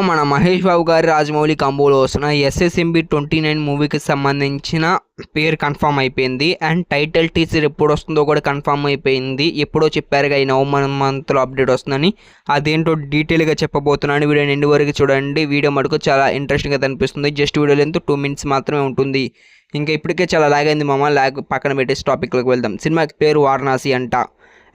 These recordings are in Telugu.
మన మహేష్ బాబు గారి రాజమౌళి కాంబోలో వస్తున్న ఎస్ఎస్ఎంబి 29 మూవీకి సంబంధించిన పేరు కన్ఫర్మ్ అయిపోయింది. అండ్ టైటిల్ టీజర్ ఎప్పుడు వస్తుందో కూడా కన్ఫర్మ్ అయిపోయింది. ఎప్పుడో చెప్పారుగా ఈ నవంబర్ మంత్లో అప్డేట్ వస్తుందని. అదేంటో డీటెయిల్గా చెప్పబోతున్నాను. వీడియో ఎండ్ వరకు చూడండి. వీడియో మటుకు చాలా ఇంట్రెస్టింగ్గా కనిపిస్తుంది. జస్ట్ వీడియో లెంత్ 2 minutes మాత్రమే ఉంటుంది. ఇంకా ఇప్పటికే చాలా లాగ్ అయింది లాగ్ పక్కన పెట్టేసి టాపిక్లోకి వెళ్దాం. సినిమాకి పేరు వారణాసి అంట.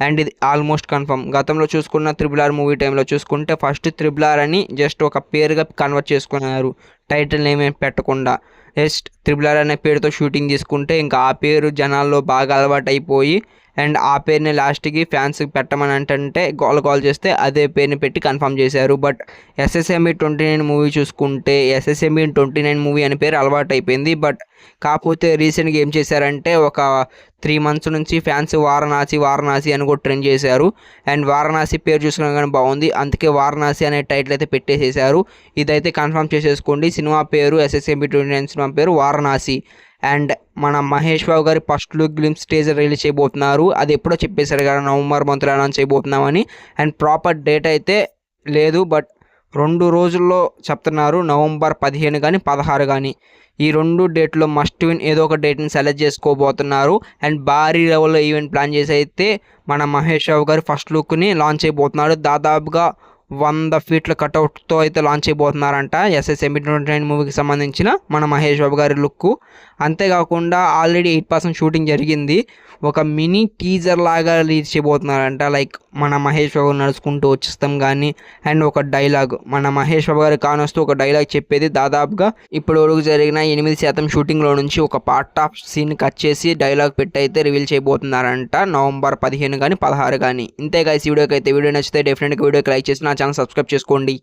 అండ్ ఇది ఆల్మోస్ట్ కన్ఫర్మ్. గతంలో చూసుకున్న RRR మూవీ టైంలో చూసుకుంటే ఫస్ట్ RRR అని జస్ట్ ఒక పేరుగా కన్వర్ట్ చేసుకున్నారు, టైటిల్ నేమ్ ఏం పెట్టకుండా. జస్ట్ RRR అనే పేరుతో షూటింగ్ తీసుకుంటే ఇంకా ఆ పేరు జనాల్లో బాగా అలవాటు అయిపోయి అండ్ ఆ పేరుని లాస్ట్కి ఫ్యాన్స్కి పెట్టమని అంటే కాల్ చేస్తే అదే పేరుని పెట్టి కన్ఫర్మ్ చేశారు. బట్ ఎస్ఎస్ఎంబి 29 మూవీ చూసుకుంటే ఎస్ఎస్ఎంబి 29 మూవీ అనే పేరు అలవాటు అయిపోయింది. బట్ కాకపోతే రీసెంట్గా ఏం చేశారంటే ఒక 3 months నుంచి ఫ్యాన్స్ వారణాసి అని కూడా ట్రెండ్ చేశారు. అండ్ వారణాసి పేరు చూసుకున్నా కానీ బాగుంది, అందుకే వారణాసి అనే టైటిల్ అయితే పెట్టేసేసారు. ఇదైతే కన్ఫర్మ్ చేసేసుకోండి. సినిమా పేరు ఎస్ఎస్ఎంబి 29 సినిమా పేరు వారణాసి. అండ్ మన మహేష్ బాబు గారి first look glimpse teaser release చేయబోతున్నారు. అది ఎప్పుడో చెప్పేశారు కదా, నవంబర్ మంత్లో అనౌన్స్ చేయబోతున్నామని. అండ్ ప్రాపర్ డేట్ అయితే లేదు, బట్ 2 రోజుల్లో చెప్తున్నారు. నవంబర్ 15 కానీ 16 కానీ ఈ 2 డేట్లో మస్ట్ విన్ ఏదో ఒక డేట్ని సెలెక్ట్ చేసుకోబోతున్నారు. అండ్ భారీ లెవెల్లో ఈవెంట్ ప్లాన్ చేసి అయితే మన మహేష్ బాబు గారి ఫస్ట్ లుక్ని లాంచ్ చేయబోతున్నాడు. దాదాపుగా 100 feet కట్అవుట్తో అయితే లాంచ్ చేయబోతున్నారంట ఎస్ఎస్ఎంబి 29 మూవీకి సంబంధించిన మన మహేష్ బాబు గారి లుక్. అంతేకాకుండా ఆల్రెడీ 8% షూటింగ్ జరిగింది. ఒక మినీ టీజర్ లాగా రిలీజ్ చేయబోతున్నారంట. లైక్ మన మహేష్ బాబు నడుచుకుంటూ వచ్చేస్తాం కానీ అండ్ ఒక డైలాగ్, మన మహేష్ బాబు గారి కానొస్తూ ఒక డైలాగ్ చెప్పేది. దాదాపుగా ఇప్పుడు వరకు జరిగిన 8% షూటింగ్లో నుంచి ఒక పార్ట్ ఆఫ్ సీన్ కట్ చేసి డైలాగ్ పెట్టి అయితే రివీల్ చేయబోతున్నారంట నవంబర్ 15 కానీ 16 కానీ. ఇంతే గైస్, వీడియోకి అయితే వీడియో నచ్చితే డెఫినెట్గా వీడియోకి లైక్ చేసి నా ఛానల్ సబ్స్క్రైబ్ చేసుకోండి.